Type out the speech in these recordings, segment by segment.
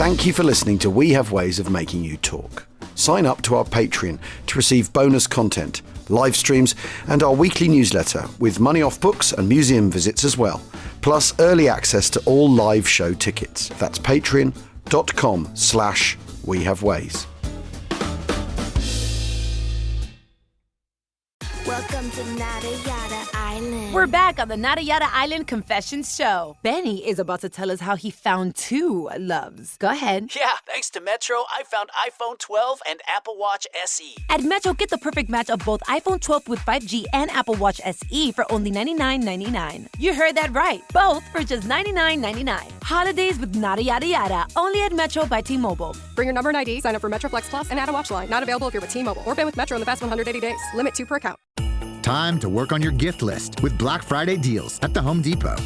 Thank you for listening to We Have Ways of Making You Talk. Sign up to our Patreon to receive bonus content, live streams, and our weekly newsletter with money off books and museum visits as well, plus early access to all live show tickets. That's patreon.com/wehaveways. Welcome to Nada Yada Island. We're back on the Nada Yada Island Confessions Show. Benny is about to tell us how he found two loves. Go ahead. Yeah, thanks to Metro, I found iPhone 12 and Apple Watch SE. At Metro, get the perfect match of both iPhone 12 with 5G and Apple Watch SE for only $99.99. You heard that right. Both for just $99.99. Holidays with Nada Yada Yada. Only at Metro by T-Mobile. Bring your number and ID, sign up for Metro Flex Plus, and add a watch line. Not available if you're with T-Mobile or been with Metro in the past 180 days. Limit 2 per account. Time to work on your gift list with Black Friday deals at the Home Depot.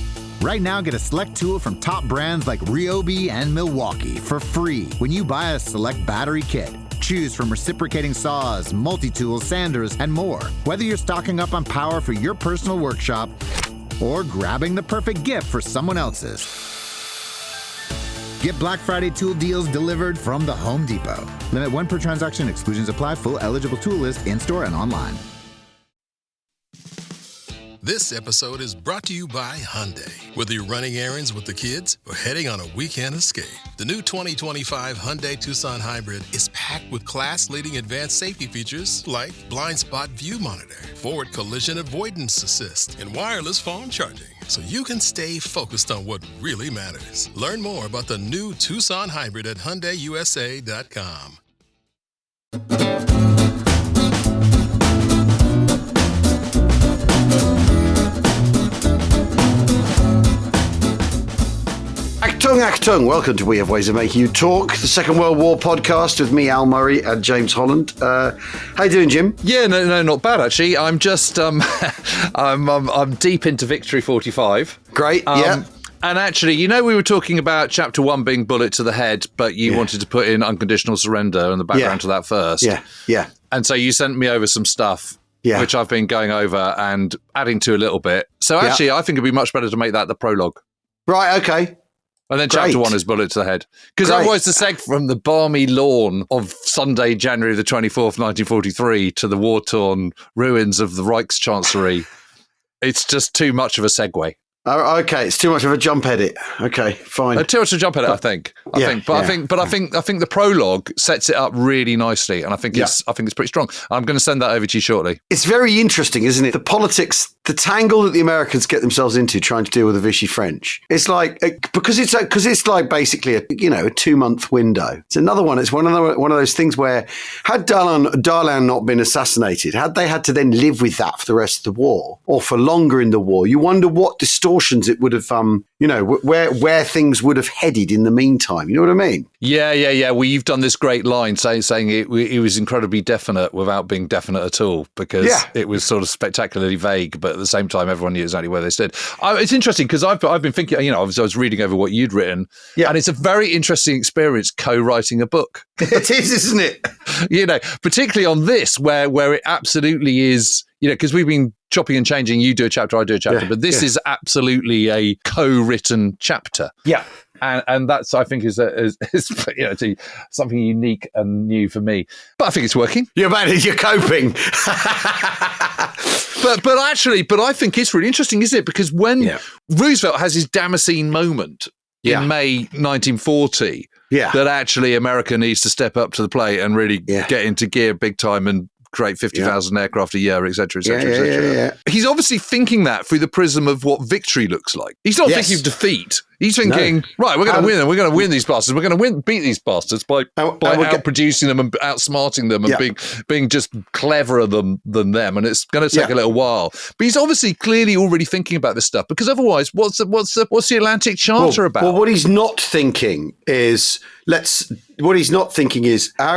Right now, get a select tool from top brands like Ryobi and Milwaukee for free when you buy a select battery kit. Choose from reciprocating saws, multi-tools, sanders, and more. Whether you're stocking up on power for your personal workshop or grabbing the perfect gift for someone else's. Get Black Friday tool deals delivered from the Home Depot. Limit 1 per transaction. Exclusions apply. Full eligible tool list in-store and online. This episode is brought to you by Hyundai. Whether you're running errands with the kids or heading on a weekend escape, the new 2025 Hyundai Tucson Hybrid is packed with class-leading advanced safety features like blind spot view monitor, forward collision avoidance assist, and wireless phone charging, so you can stay focused on what really matters. Learn more about the new Tucson Hybrid at HyundaiUSA.com. Achtung. Welcome to We Have Ways of Making You Talk, the Second World War podcast with me, Al Murray, and James Holland. How you doing, Jim? Yeah, no, not bad actually. I'm just I'm deep into Victory 45. Great, yeah. And actually, we were talking about chapter 1 being bullet to the head, but you wanted to put in unconditional surrender and the background to that first. Yeah. And so you sent me over some stuff, which I've been going over and adding to a little bit. So actually, I think it'd be much better to make that the prologue. Right, okay. And then chapter 1 is bullet to the head. Because otherwise the seg from the balmy lawn of Sunday, January the 24th, 1943 to the war-torn ruins of the Reichschancellery, it's just too much of a segue. Oh, okay, it's too much of a jump edit. Okay, fine. Too much of a jump edit, I think. I think the prologue sets it up really nicely, and I think it's pretty strong. I'm going to send that over to you shortly. It's very interesting, isn't it? The politics, the tangle that the Americans get themselves into trying to deal with the Vichy French. It's like because it's like basically a 2-month window. It's another one. It's one of those things where had Darlan not been assassinated, had they had to then live with that for the rest of the war or for longer in the war, you wonder what distortions it would have, where things would have headed in the meantime. You know what I mean? Yeah. Well, you've done this great line saying it was incredibly definite without being definite at all, because it was sort of spectacularly vague, but at the same time, everyone knew exactly where they stood. It's interesting because I've been thinking, I was reading over what you'd written, and it's a very interesting experience co-writing a book. It is, isn't it? Particularly on this, where it absolutely is. Because we've been chopping and changing. You do a chapter, I do a chapter, but this is absolutely a co-written chapter. Yeah, and that's, I think, is something unique and new for me. But I think it's working. You're coping. But I think it's really interesting, isn't it? Because when Roosevelt has his Damascene moment in May 1940, that actually America needs to step up to the plate and really get into gear big time and create 50,000 aircraft a year, et cetera, et cetera, et cetera. Yeah. He's obviously thinking that through the prism of what victory looks like. He's not thinking of defeat. He's thinking, right, we're going to win them. We're going to win these bastards. We're going to beat these bastards by outproducing them and outsmarting them and being just cleverer than them. And it's going to take a little while. But he's obviously clearly already thinking about this stuff, because otherwise, what's the Atlantic Charter about? Well, what he's not thinking is how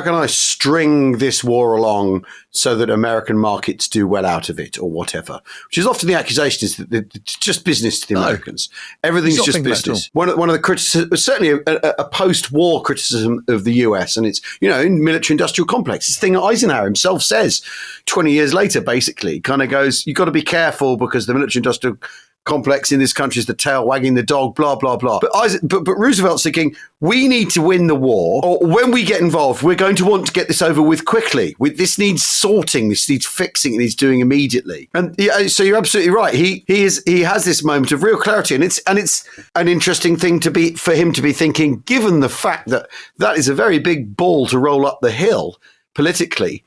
can I string this war along so that American markets do well out of it, or whatever, which is often the accusation, is that it's just business to the Americans. Everything's just business. One of the criticisms, certainly a post-war criticism of the US, and it's, in military-industrial complex. This thing Eisenhower himself says 20 years later, basically, kind of goes, you've got to be careful because the military-industrial complex in this country is the tail wagging the dog, blah, blah, blah. But Roosevelt's thinking, we need to win the war, or when we get involved, we're going to want to get this over with quickly. This needs sorting, this needs fixing, and he's doing immediately. And so you're absolutely right. He has this moment of real clarity, and it's an interesting thing for him to be thinking, given the fact that is a very big ball to roll up the hill politically.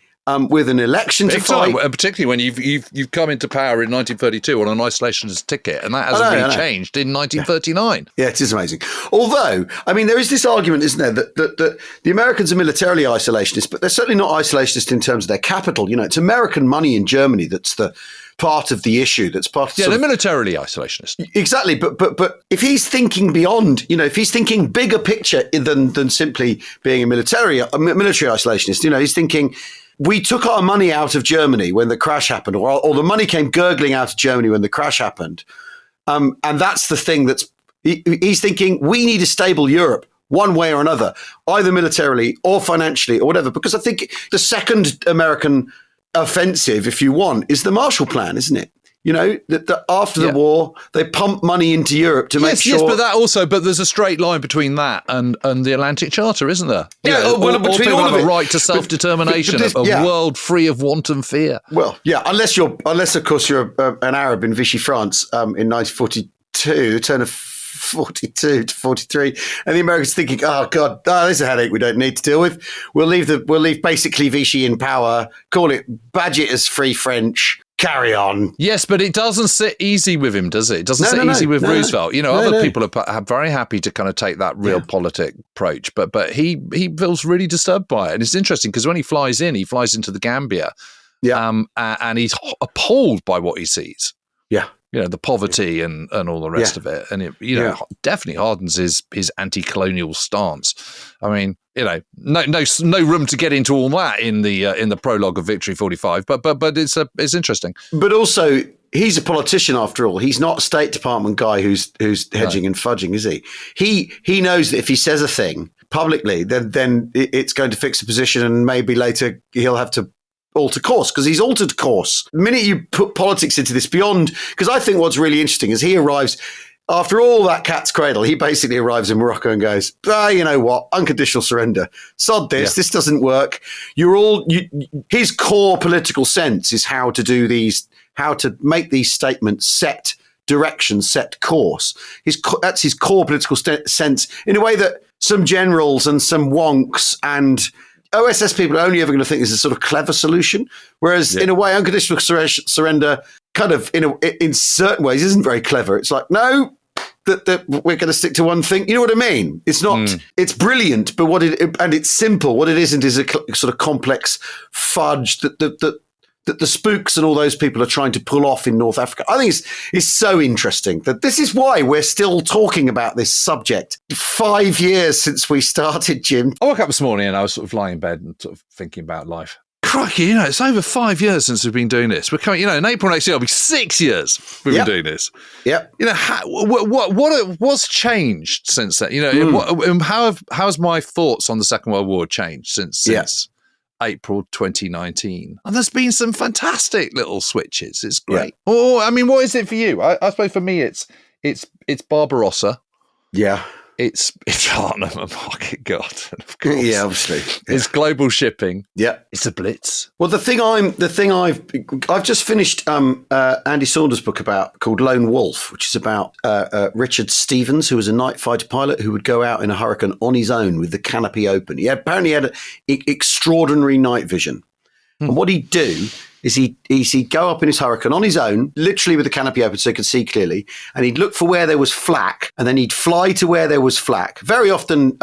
With an election to fight, particularly when you've come into power in 1932 on an isolationist ticket, and that hasn't really changed in 1939. Yeah, it is amazing. Although, I mean, there is this argument, isn't there, that the Americans are militarily isolationist, but they're certainly not isolationist in terms of their capital. It's American money in Germany that's the part of the issue. That's part. Yeah, they're militarily isolationist. Exactly, but if he's thinking beyond, if he's thinking bigger picture than simply being a military isolationist, he's thinking. We took our money out of Germany when the crash happened, or the money came gurgling out of Germany when the crash happened. And that's the thing he's thinking, we need a stable Europe one way or another, either militarily or financially or whatever, because I think the second American offensive, if you want, is the Marshall Plan, isn't it? That after the war, they pump money into Europe to make sure. Yes, but there's a straight line between that and the Atlantic Charter, isn't there? Yeah, between all of it. A right to self-determination, a world free of wanton fear. Well, yeah, unless of course you're an Arab in Vichy France in 1942, the turn of 42 to 43, and the Americans thinking, oh God, there's a headache we don't need to deal with. We'll leave basically Vichy in power, badge it as Free French. Carry on. Yes, but it doesn't sit easy with him, does it? It doesn't sit easy with Roosevelt. Other people are very happy to kind of take that realpolitik approach, but he feels really disturbed by it. And it's interesting because when he flies into the Gambia, and he's appalled by what he sees. Yeah. The poverty and all the rest of it. And it, definitely hardens his anti-colonial stance. I mean, no room to get into all that in the prologue of Victory 45, but it's interesting. But also, he's a politician after all. He's not a State Department guy who's hedging and fudging, is he? He knows that if he says a thing publicly, then it's going to fix the position, and maybe later he'll have to alter course, because he's altered course. The minute you put politics into this beyond, because I think what's really interesting is he arrives. After all that cat's cradle, he basically arrives in Morocco and goes, you know what? Unconditional surrender. Sod this. This doesn't work. His core political sense is how to make these statements, set direction, set course. That's his core political sense, in a way that some generals and some wonks and OSS people are only ever going to think this is a sort of clever solution. Whereas in a way, unconditional surrender kind of in certain ways isn't very clever. It's like, no, that we're going to stick to one thing. You know what I mean? It's not, it's brilliant, but and it's simple. What it isn't is a sort of complex fudge that the spooks and all those people are trying to pull off in North Africa. I think it's so interesting that this is why we're still talking about this subject. 5 years since we started, Jim. I woke up this morning and I was sort of lying in bed and sort of thinking about life. Crikey, it's over 5 years since we've been doing this. We're coming, in April next year, it'll be 6 years we've been doing this. Yep. What's changed since then? How has my thoughts on the Second World War changed since April 2019? And there's been some fantastic little switches. It's great. Yeah. What is it for you? I suppose for me, it's Barbarossa. Yeah. It's Arnhem and Market Garden, of course. Yeah, obviously. Yeah. It's global shipping. Yeah. It's a blitz. Well, I've just finished Andy Saunders' book called Lone Wolf, which is about Richard Stevens, who was a night fighter pilot who would go out in a hurricane on his own with the canopy open. He apparently had extraordinary night vision. And what he'd do is he'd go up in his hurricane on his own, literally with the canopy open so he could see clearly, and he'd look for where there was flak, and then he'd fly to where there was flak. Very often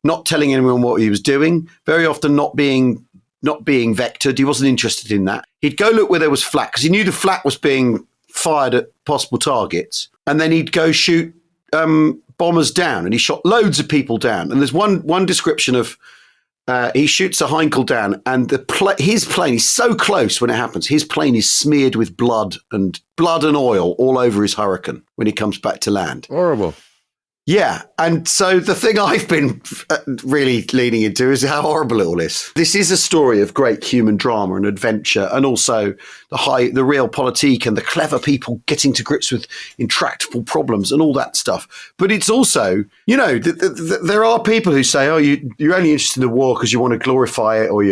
not telling anyone what he was doing, very often not being vectored. He wasn't interested in that. He'd go look where there was flak, because he knew the flak was being fired at possible targets, and then he'd go shoot bombers down, and he shot loads of people down. And there's one description of he shoots a Heinkel down, and his plane is so close when it happens. His plane is smeared with blood and oil all over his hurricane when he comes back to land. Horrible. Yeah, and so the thing I've been really leaning into is how horrible it all is. This is a story of great human drama and adventure, and also the real politique and the clever people getting to grips with intractable problems and all that stuff. But it's also, there are people who say, "Oh, you're only interested in the war because you want to glorify it," or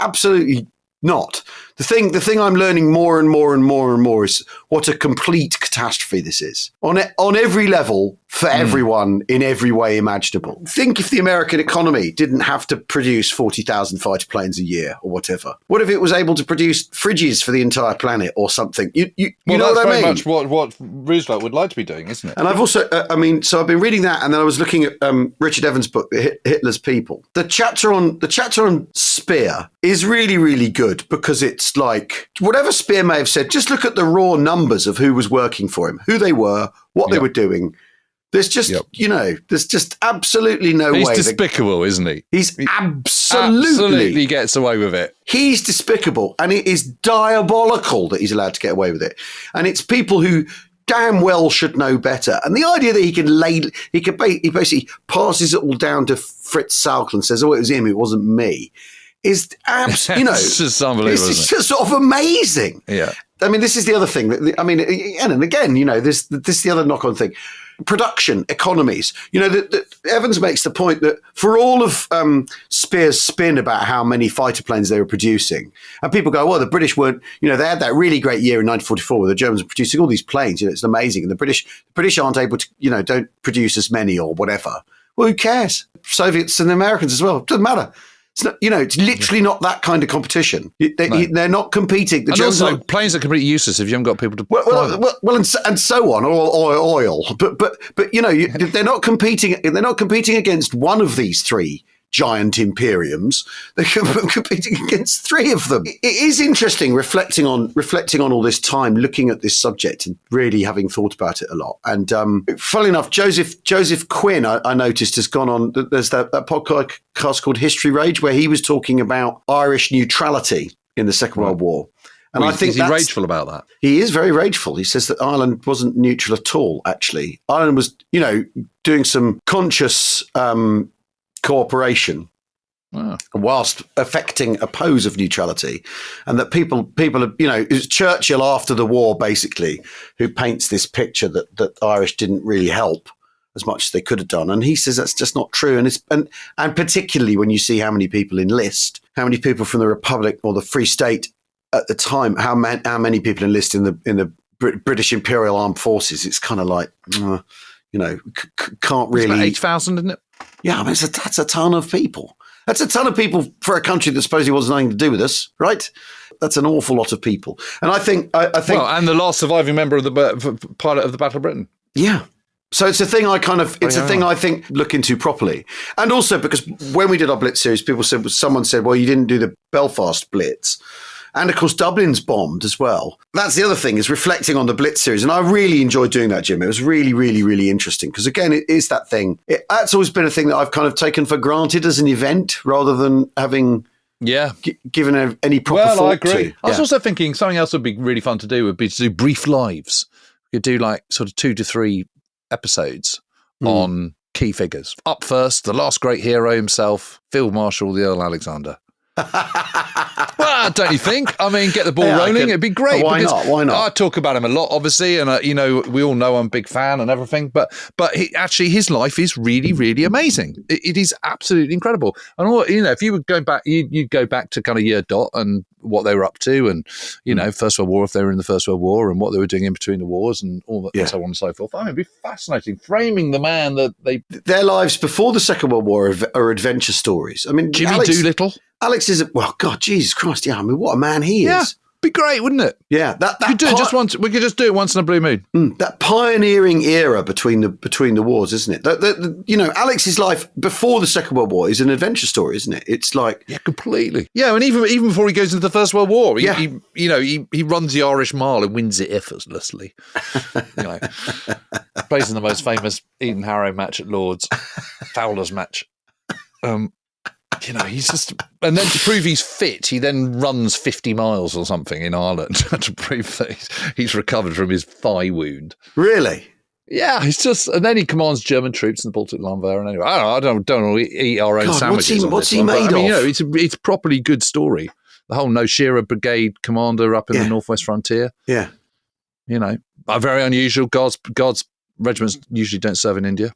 absolutely not. The thing I'm learning more and more and more and more is what a complete catastrophe this is on every level for everyone in every way imaginable. Think if the American economy didn't have to produce 40,000 fighter planes a year or whatever. What if it was able to produce fridges for the entire planet or something? You know what I mean? That's very much what Roosevelt would like to be doing, isn't it? And I've also, so I've been reading that, and then I was looking at Richard Evans' book, Hitler's People. The chapter on Speer is really, really good because it's like, whatever Speer may have said, just look at the raw numbers of who was working for him, who they were, what they were doing. There's just, there's just absolutely no way. He's despicable, isn't he? He's absolutely gets away with it. He's despicable, and it is diabolical that he's allowed to get away with it. And it's people who damn well should know better. And the idea that he basically passes it all down to Fritz Saukel and says, "Oh, it was him, it wasn't me," is it's just unbelievable. It's just sort of amazing. Yeah. I mean, this is the other thing. And again, this is the other knock-on thing. Production, economies. Evans makes the point that for all of Speer's spin about how many fighter planes they were producing, and people go, well, the British weren't, they had that really great year in 1944 where the Germans were producing all these planes, it's amazing. And the British aren't able to, don't produce as many or whatever. Well, who cares? Soviets and the Americans as well. Doesn't matter. It's not, it's literally not that kind of competition. They're not competing. And also, planes are completely useless if you haven't got people to fly them. Well, and so on, or oil. But they're not competing. They're not competing against one of these three giant imperiums. They're competing against three of them. It is interesting reflecting on all this time, looking at this subject and really having thought about it a lot. And funnily enough, Joseph Quinn, I noticed, has gone on. There's that podcast called History Rage where he was talking about Irish neutrality in the Second World War. And I think is he rageful about that? He is very rageful. He says that Ireland wasn't neutral at all, actually. Ireland was, doing some conscious cooperation whilst affecting a pose of neutrality, and that people it was Churchill after the war basically who paints this picture that Irish didn't really help as much as they could have done, and he says that's just not true. And particularly when you see how many people enlist, how many people from the Republic or the Free State at the time, how many people enlist in the British Imperial Armed Forces, it's kind of like can't really. It's about 8,000, isn't it? Yeah, I mean, that's a ton of people. That's a ton of people for a country that supposedly wasn't nothing to do with us, right? That's an awful lot of people. And I think... Well, and the last surviving member of the pilot of the Battle of Britain. Yeah. So it's a thing I think look into properly. And also because when we did our Blitz series, someone said, well, you didn't do the Belfast Blitz. And of course, Dublin's bombed as well. That's the other thing, is reflecting on the Blitz series. And I really enjoyed doing that, Jim. It was really, really, really interesting. Because again, it is that thing. That's always been a thing that I've kind of taken for granted as an event rather than having given any proper thought to. I agree. I was also thinking something else would be really fun to do would be to do brief lives. You could do like sort of 2 to 3 episodes on key figures. Up first, the last great hero himself, Field Marshal the Earl Alexander. Well, don't you think? I mean, get the ball rolling. It'd be great. Why not? I talk about him a lot, obviously, and we all know I'm a big fan and everything. But his life is really, really amazing. It is absolutely incredible. And if you were going back, you'd go back to kind of year dot and what they were up to, and First World War if they were in the First World War, and what they were doing in between the wars, and all that, and so on and so forth. I mean, it'd be fascinating, framing the man that their lives before the Second World War are adventure stories. I mean, Jimmy Doolittle. Alex is God, Jesus Christ! Yeah, I mean, what a man he is. Yeah, be great, wouldn't it? Yeah, we could do it just once. We could just do it once in a blue moon. That pioneering era between the wars, isn't it? Alex's life before the Second World War is an adventure story, isn't it? It's like completely. Yeah, and even before he goes into the First World War, he runs the Irish Mile and wins it effortlessly. Plays in the most famous Eden Harrow match at Lord's, Fowler's match. He's just... And then to prove he's fit, he then runs 50 miles or something in Ireland to prove that he's recovered from his thigh wound. Really? Yeah, it's just, and then he commands German troops in the Baltic Landwehr. And anyway, I don't want to eat our own sandwiches. What's he made of? I mean, it's a properly good story. The whole Noshira Brigade commander up in the northwest frontier. Yeah, very unusual. Guards regiments usually don't serve in India.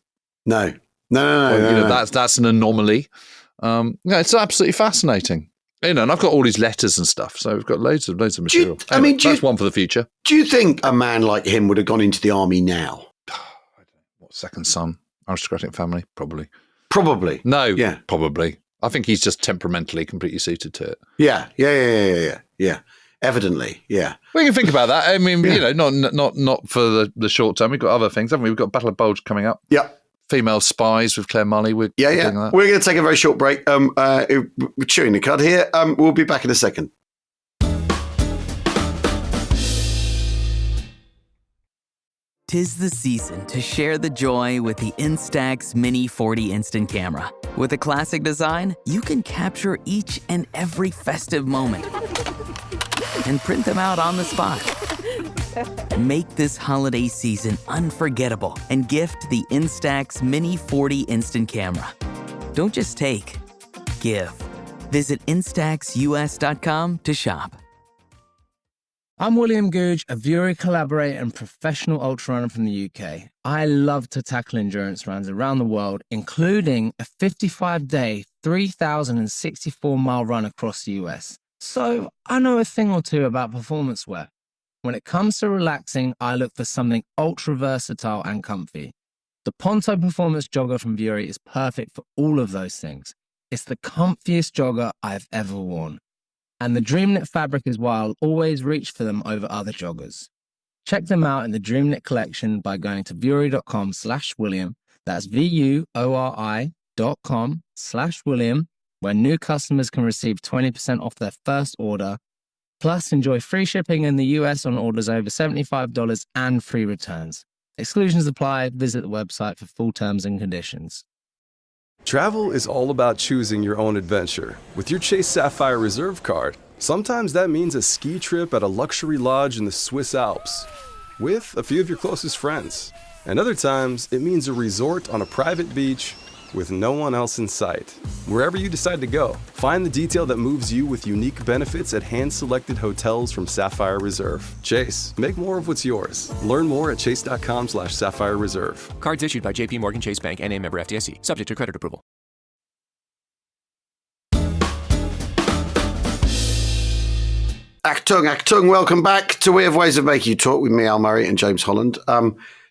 No. That's an anomaly. It's absolutely fascinating. And I've got all these letters and stuff, so we've got loads of material. That's one for the future. Do you think a man like him would have gone into the army now? Second son, aristocratic family, probably. Probably. No, yeah, probably. I think he's just temperamentally completely suited to it. Yeah. Evidently, yeah. We can think about that. I mean, not for the short term. We've got other things, haven't we? We've got Battle of Bulge coming up. Yep. Female Spies with Claire Mully. We're We're going to take a very short break. We're chewing the cud here. We'll be back in a second. 'Tis the season to share the joy with the Instax Mini 40 Instant Camera. With a classic design, you can capture each and every festive moment and print them out on the spot. Make this holiday season unforgettable and gift the Instax Mini 40 Instant Camera. Don't just take, give. Visit instaxus.com to shop. I'm William Googe, a viewer, collaborator, and professional ultra runner from the UK. I love to tackle endurance runs around the world, including a 55-day, 3,064-mile run across the US. So I know a thing or two about performance wear. When it comes to relaxing, I look for something ultra versatile and comfy. The Ponto Performance Jogger from Vuori is perfect for all of those things. It's the comfiest jogger I've ever worn. And the DreamKnit fabric is why I'll always reach for them over other joggers. Check them out in the DreamKnit collection by going to vuori.com/William. That's VUORI.com/William, where new customers can receive 20% off their first order. Plus, enjoy free shipping in the US on orders over $75 and free returns. Exclusions apply. Visit the website for full terms and conditions. Travel is all about choosing your own adventure. With your Chase Sapphire Reserve card, sometimes that means a ski trip at a luxury lodge in the Swiss Alps with a few of your closest friends. And other times, it means a resort on a private beach with no one else in sight. Wherever you decide to go, find the detail that moves you with unique benefits at hand-selected hotels from Sapphire Reserve. Chase, make more of what's yours. Learn more at chase.com/Sapphire Reserve. Cards issued by JP Morgan Chase Bank, N.A. member FDIC, subject to credit approval. Achtung, welcome back to We Have Ways of Making You Talk with me, Al Murray, and James Holland.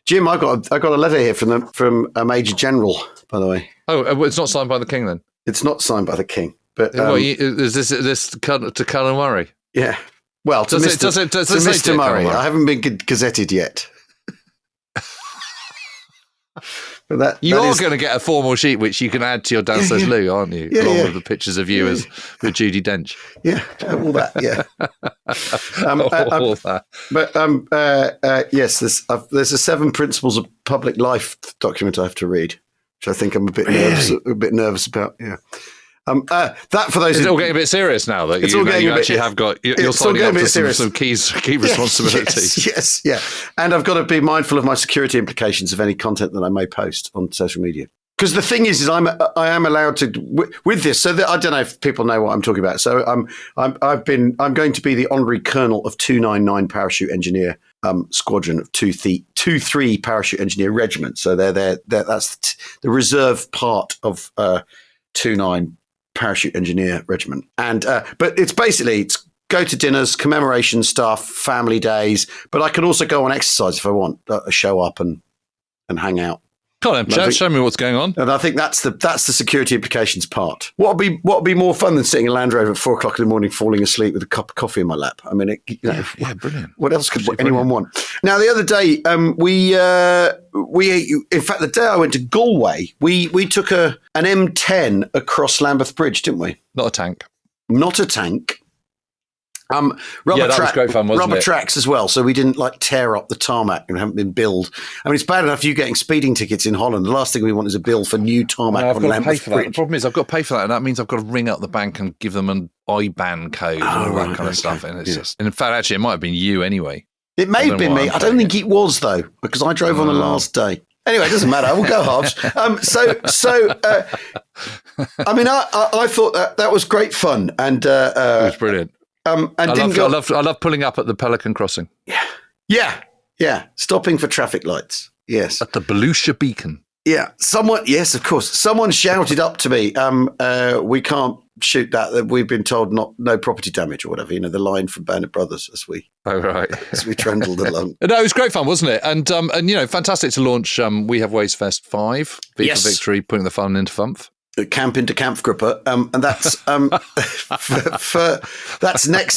Jim, I got a letter here from a Major General, by the way. Oh, it's not signed by the King then? It's not signed by the King, but is this to Colonel Murray? Yeah. Well, to Mr. Murray. I haven't been gazetted yet. But you are going to get a formal sheet which you can add to your downstairs loo, aren't you? Along with the pictures of you as with Judi Dench. Yeah, all that. Yeah, all that. But yes, there's a 7 Principles of Public Life document I have to read, which I think I'm a bit nervous about. Yeah. That for those. It's all getting a bit serious now that you actually have got. You're signing up to some key responsibilities. Yes, yeah. And I've got to be mindful of my security implications of any content that I may post on social media. Because the thing is I am allowed to with this. So that, I don't know if people know what I'm talking about. So I'm going to be the honorary colonel of 299 Parachute Engineer Squadron of 2-3 Parachute Engineer Regiment. So that's the reserve part of 29 Parachute Engineer Regiment. And but it's go to dinners, commemoration stuff, family days. But I can also go on exercise if I want. Show up and hang out. Come on, Chad, show me what's going on. And I think that's the security implications part. What would be more fun than sitting in Land Rover at 4 o'clock in the morning, falling asleep with a cup of coffee in my lap? I mean, brilliant. What else could anyone want? Now, the other day, we in fact, the day I went to Galway, we took an M10 across Lambeth Bridge, didn't we? Not a tank. Not a tank. That was great fun, wasn't rubber it? tracks as well, so we didn't tear up the tarmac and haven't been billed. I mean, it's bad enough you getting speeding tickets in Holland. The last thing we want is a bill for new tarmac on Lambeth Bridge. The problem is I've got to pay for that, and that means I've got to ring up the bank and give them an IBAN code and all that kind of stuff. And it's just, and in fact, actually, it might have been you anyway. It may have been me. I don't think it was, though, because I drove on the last day. Anyway, it doesn't matter. We'll go halves. I mean, I thought that was great fun. And it was brilliant. And I love pulling up at the Pelican Crossing. Yeah. Stopping for traffic lights. Yes. At the Beluga Beacon. Yeah. Yes, of course. Someone shouted up to me, we can't shoot that. We've been told no property damage or whatever. You know, the line from Band of Brothers as we trundled along. No, it was great fun, wasn't it? And fantastic to launch We Have Ways Fest 5. V for Victory, putting the fun into Fünf. Camp into Kampfgruppe, and that's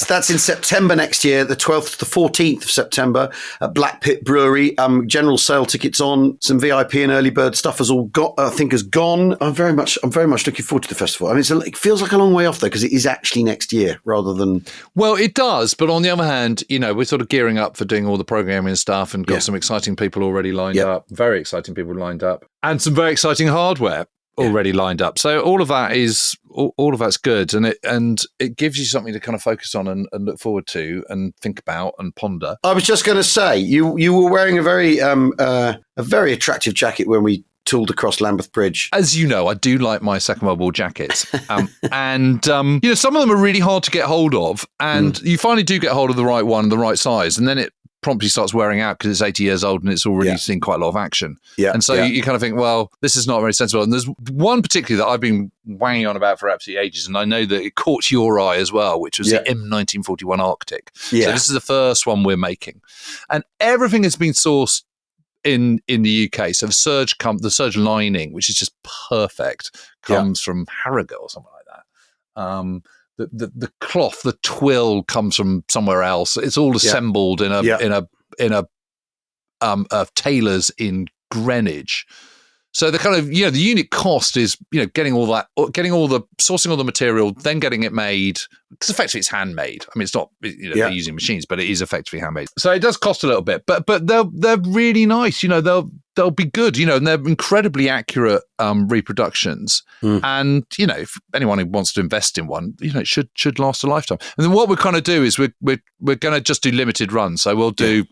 that's in September next year, the 12th to the 14th of September at Black Pit Brewery. General sale tickets on, some VIP and early bird stuff has gone. I'm very much looking forward to the festival. I mean, it feels like a long way off though, because it is actually next year rather than. Well, it does, but on the other hand, we're sort of gearing up for doing all the programming and stuff, and got some exciting people already lined up. Very exciting people lined up, and some very exciting hardware already lined up. So all of that's good, and it gives you something to kind of focus on and look forward to and think about and ponder. I was just going to say you were wearing a very attractive jacket when we tooled across Lambeth Bridge. As you know, I do like my Second World War jackets, and some of them are really hard to get hold of, and you finally do get hold of the right one, the right size, and then it promptly starts wearing out because it's 80 years old and it's already seen quite a lot of action. And so you kind of think, well, this is not very sensible. And there's one particularly that I've been wanging on about for absolutely ages, and I know that it caught your eye as well, which was the M1941 Arctic. So this is the first one we're making. And everything has been sourced in the UK. So the surge lining, which is just perfect, comes from Harrogate or something like that. The cloth, the twill comes from somewhere else. It's all assembled in a tailor's in Greenwich. So the kind of the unit cost is sourcing all the material, then getting it made, because effectively it's handmade. I mean, it's not they're using machines, but it is effectively handmade. So it does cost a little bit, but they're really nice. They'll be good. And they're incredibly accurate reproductions. And if anyone who wants to invest in one, it should last a lifetime. And then what we're going to do is we're going to just do limited runs. So we'll do.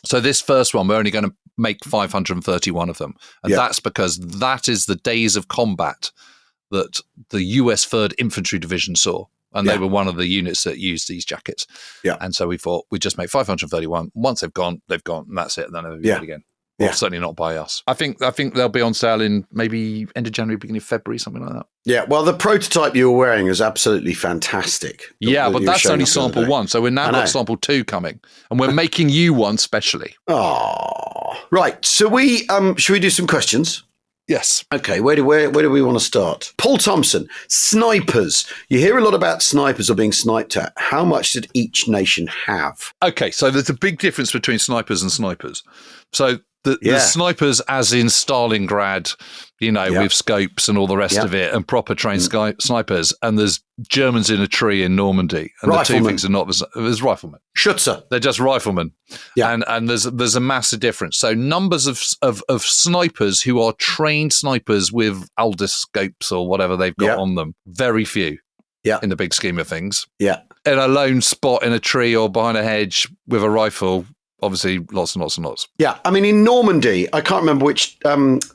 So this first one, we're only going to make 531 of them. And that's because that is the days of combat that the US 3rd Infantry Division saw. And they were one of the units that used these jackets. And so we thought we'd just make 531. Once they've gone, and that's it. And then they'll be made again. Well, certainly not by us. I think they'll be on sale in maybe end of January, beginning of February, something like that. Yeah, well, the prototype you were wearing is absolutely fantastic. But that's only sample 1. So we're now got sample 2 coming. And we're making you one specially. Oh, right. So should we do some questions? Yes. Okay, where do we want to start? Paul Thompson, snipers. You hear a lot about snipers or being sniped at. How much did each nation have? Okay, so there's a big difference between snipers and snipers. So the snipers, as in Stalingrad, with scopes and all the rest of it, and proper trained snipers. And there's Germans in a tree in Normandy, and rifleman. The two things are not. There's riflemen. Schütze. They're just riflemen. Yeah. And there's a massive difference. So numbers of snipers who are trained snipers with Aldous scopes or whatever they've got on them, very few. Yeah. In the big scheme of things. Yeah. In a lone spot in a tree or behind a hedge with a rifle. Obviously, lots and lots and lots. Yeah, I mean, in Normandy, I can't remember which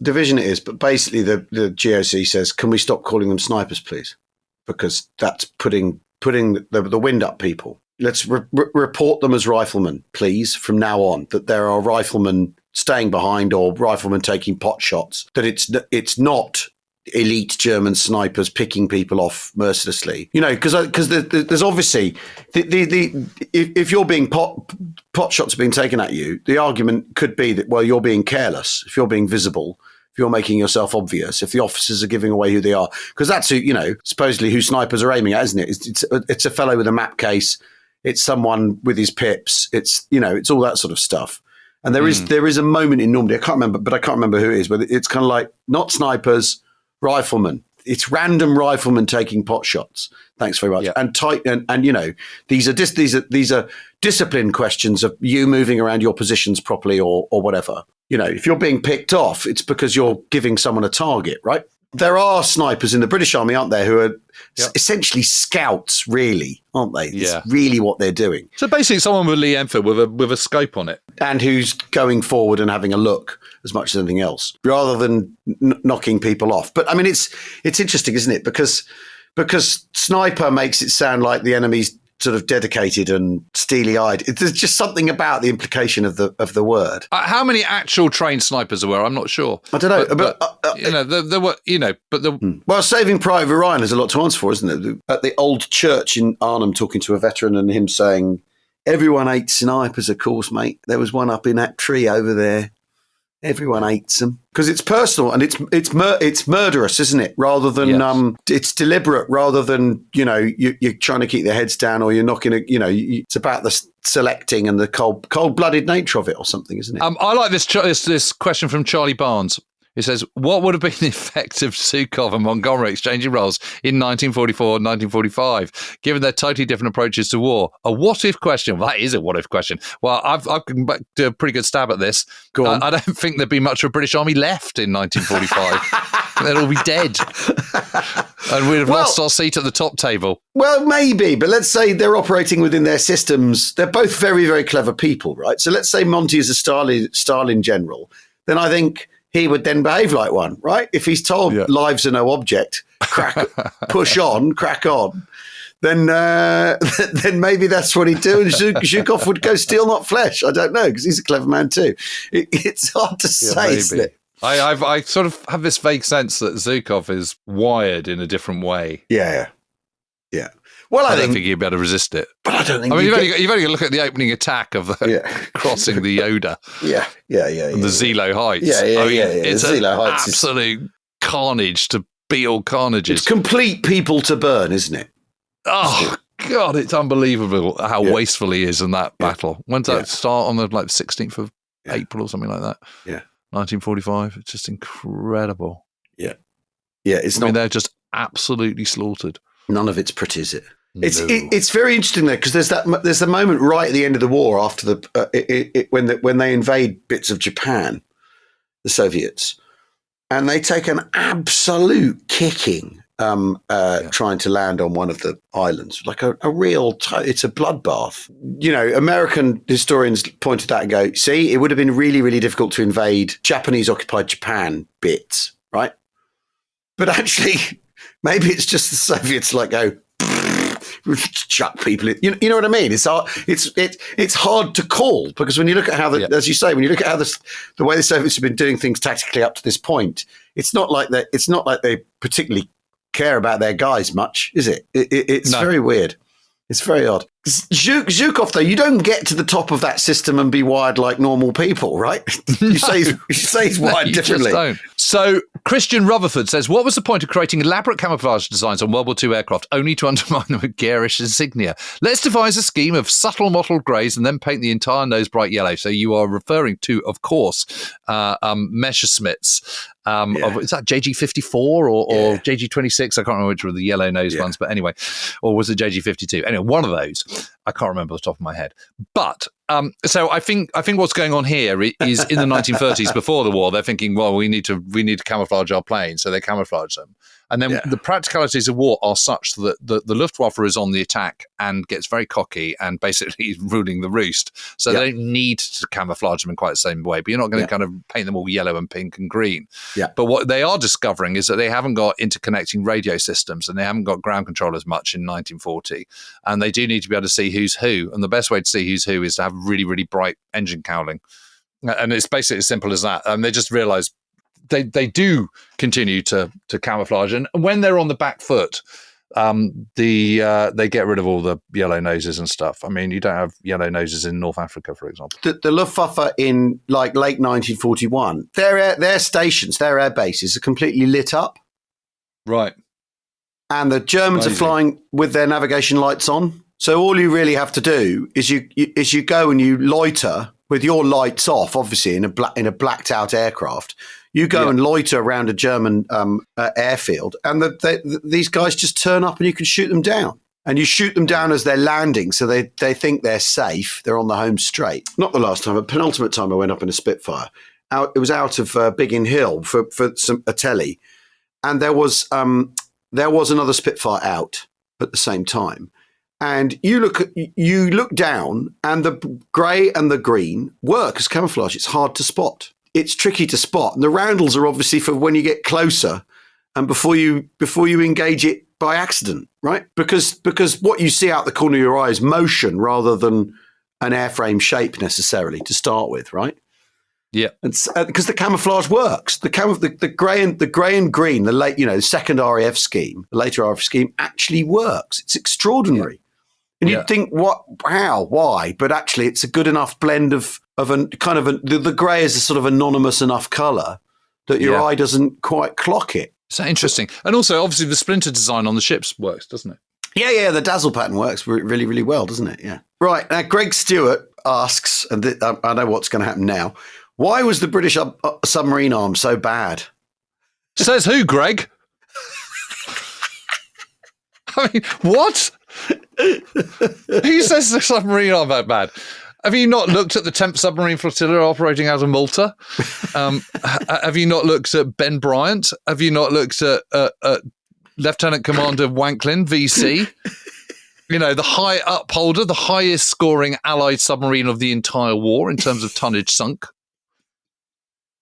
division it is, but basically the GOC says, can we stop calling them snipers, please? Because that's putting the wind up people. Let's report them as riflemen, please, from now on, that there are riflemen staying behind or riflemen taking pot shots, that it's not elite German snipers picking people off mercilessly, because there's obviously if you're being pot shots are being taken at you, the argument could be that, well, you're being careless, if you're being visible, if you're making yourself obvious, if the officers are giving away who they are, because that's who, supposedly who snipers are aiming at, isn't it? It's a fellow with a map case, it's someone with his pips, it's all that sort of stuff. And there is a moment in Normandy, I can't remember who it is, but it's kind of like not snipers, riflemen. It's random riflemen taking pot shots. Thanks very much. Yeah. And these are discipline questions of you moving around your positions properly or whatever. If you're being picked off, it's because you're giving someone a target, right? there are snipers in the British Army, aren't there, who are essentially scouts, really, aren't they? It's really what they're doing. So basically someone with Lee Enfield with a scope on it. And who's going forward and having a look as much as anything else, rather than knocking people off. But I mean, it's interesting, isn't it? Because sniper makes it sound like the enemy's sort of dedicated and steely-eyed. There's just something about the implication of the word. How many actual trained snipers there were? I'm not sure. I don't know, but there were, Well, Saving Private Ryan has a lot to answer for, isn't it? At the old church in Arnhem, talking to a veteran and him saying, "Everyone hates snipers, of course, mate. There was one up in that tree over there. Everyone hates them because it's personal and it's murderous, isn't it? Rather than it's deliberate. Rather than you're trying to keep their heads down or you're knocking it's about the selecting and the cold-blooded nature of it or something, isn't it? I like this question from Charlie Barnes. It says, what would have been the effect of Zhukov and Montgomery exchanging roles in 1944 and 1945, given their totally different approaches to war? A what-if question. Well, that is a what-if question. Well, I've do a pretty good stab at this. Go on. I don't think there'd be much of a British Army left in 1945. They'd all be dead. And we'd have lost our seat at the top table. Well, maybe, but let's say they're operating within their systems. They're both very, very clever people, right? So let's say Monty is a Stalin general. Then I think he would then behave like one, right? If he's told lives are no object, crack on, then maybe that's what he'd do. And Zhukov would go steel, not flesh. I don't know, because he's a clever man too. It's hard to say, isn't it? I sort of have this vague sense that Zhukov is wired in a different way. Yeah. Well, I don't think he'd be able to resist it. But I don't think. I mean, you've only got to look at the opening attack of crossing the Oder. Yeah. And the Zelo Heights. It's Zelo Heights absolute carnage to be all carnages. It's complete people to burn, isn't it? Oh God, it's unbelievable how wasteful he is in that battle. When's that start? On the 16th of April or something like that. Yeah, 1945. It's just incredible. Yeah. They're just absolutely slaughtered. None of it's pretty, is it? It's very interesting though, because there's the moment right at the end of the war after when they invade bits of Japan, the Soviets, and they take an absolute kicking trying to land on one of the islands, like a real it's a bloodbath. American historians pointed that and go, see, it would have been really, really difficult to invade Japanese occupied Japan bits, right? But actually, maybe it's just the Soviets go chuck people in. You know what I mean? It's hard to call, because when you look at how as you say, when you look at how the way the Soviets have been doing things tactically up to this point, it's not like they particularly care about their guys much, is it? It's very weird. It's very odd. Zhukov, though, you don't get to the top of that system and be wired like normal people, right? You say he's wired differently. Just don't. So Christian Rutherford says, what was the point of creating elaborate camouflage designs on World War II aircraft only to undermine them with garish insignia? Let's devise a scheme of subtle mottled greys and then paint the entire nose bright yellow. So you are referring to, of course, Messerschmitts. Is that JG54 or JG26? I can't remember which were the yellow nose ones, but anyway, or was it JG52? Anyway, one of those. I can't remember off the top of my head. But so I think what's going on here is in the 1930s, before the war, they're thinking, well, we need to camouflage our planes, so they camouflage them. And then the practicalities of war are such that the Luftwaffe is on the attack and gets very cocky and basically is ruling the roost. So they don't need to camouflage them in quite the same way. But you're not going to kind of paint them all yellow and pink and green. Yeah. But what they are discovering is that they haven't got interconnecting radio systems and they haven't got ground control as much in 1940. And they do need to be able to see who's who. And the best way to see who's who is to have really, really bright engine cowling. And it's basically as simple as that. And they just realize they do continue to camouflage, and when they're on the back foot, they get rid of all the yellow noses and stuff. I mean, you don't have yellow noses in North Africa, for example. The Luftwaffe in late 1941, their stations, their air bases are completely lit up, right? And the Germans are flying with their navigation lights on. So all you really have to do is you go and you loiter with your lights off, obviously in a blacked out aircraft. You go and loiter around a German airfield, and these guys just turn up and you can shoot them down. And you shoot them down as they're landing, so they think they're safe. They're on the home straight. Not the last time, but penultimate time I went up in a Spitfire. It was out of Biggin Hill for a telly. and there was another Spitfire out at the same time. And you look down, and the grey and the green work as camouflage. It's hard to spot. It's tricky to spot, and the roundels are obviously for when you get closer and before you engage it by accident, right? Because what you see out the corner of your eye is motion rather than an airframe shape necessarily to start with, right? Yeah, and because the camouflage works, the grey and green, the late second RAF scheme, the later RAF scheme actually works. It's extraordinary. And you'd think, what, how, why? But actually, it's a good enough blend of the grey is a sort of anonymous enough colour that your eye doesn't quite clock it. So interesting. And also, obviously, the splinter design on the ships works, doesn't it? Yeah, the dazzle pattern works really, really well, doesn't it? Yeah. Right. Now, Greg Stewart asks, and I know what's going to happen now, why was the British submarine arm so bad? Says who, Greg? I mean, what? Who says the submarine arm that bad? Have you not looked at the 10th Submarine Flotilla operating out of Malta? Have you not looked at Ben Bryant? Have you not looked at Lieutenant Commander Wanklin, VC? The high upholder, the highest scoring Allied submarine of the entire war in terms of tonnage sunk.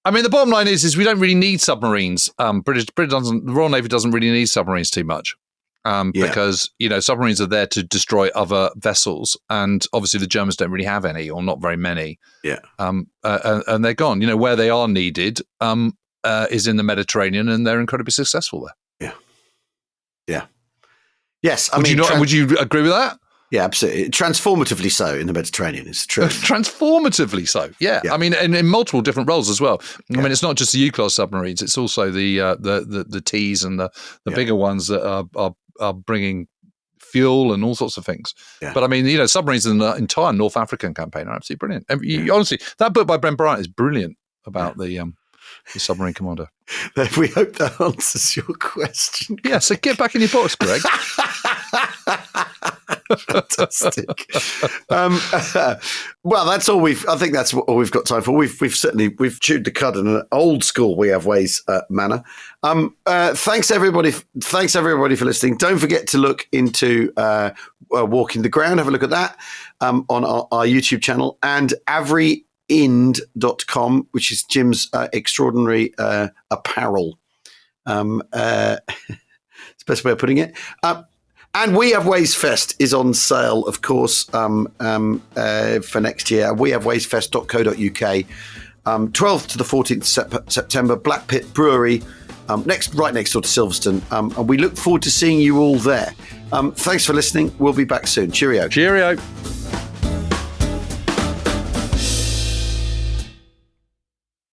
I mean, the bottom line is we don't really need submarines. The Royal Navy doesn't really need submarines too much. Because submarines are there to destroy other vessels, and obviously the Germans don't really have any, or not very many. And they're gone. Where they are needed is in the Mediterranean, and they're incredibly successful there. Yeah. Yes, would you agree with that? Yeah, absolutely. Transformatively so in the Mediterranean, it's true. Transformatively so, yeah. I mean, in multiple different roles as well. I mean, it's not just the U-class submarines; it's also the T's and the bigger ones that are bringing fuel and all sorts of things. Yeah. But I mean, submarines in the entire North African campaign are absolutely brilliant. And honestly, that book by Ben Bryant is brilliant about the submarine commander. We hope that answers your question. Yeah, so get back in your box, Greg. Fantastic. Well, that's all I think that's all we've got time for. We've chewed the cud in an old school We Have Ways manner. Thanks everybody for listening. Don't forget to look into Walking the Ground. Have a look at that on our YouTube channel, and averind.com, which is Jim's extraordinary apparel. It's the best way of putting it. And We Have Ways Fest is on sale, of course, for next year. wehavewaysfest.co.uk. 12th to the 14th September, Black Pit Brewery, right next door to Silverstone. And we look forward to seeing you all there. Thanks for listening. We'll be back soon. Cheerio. Cheerio.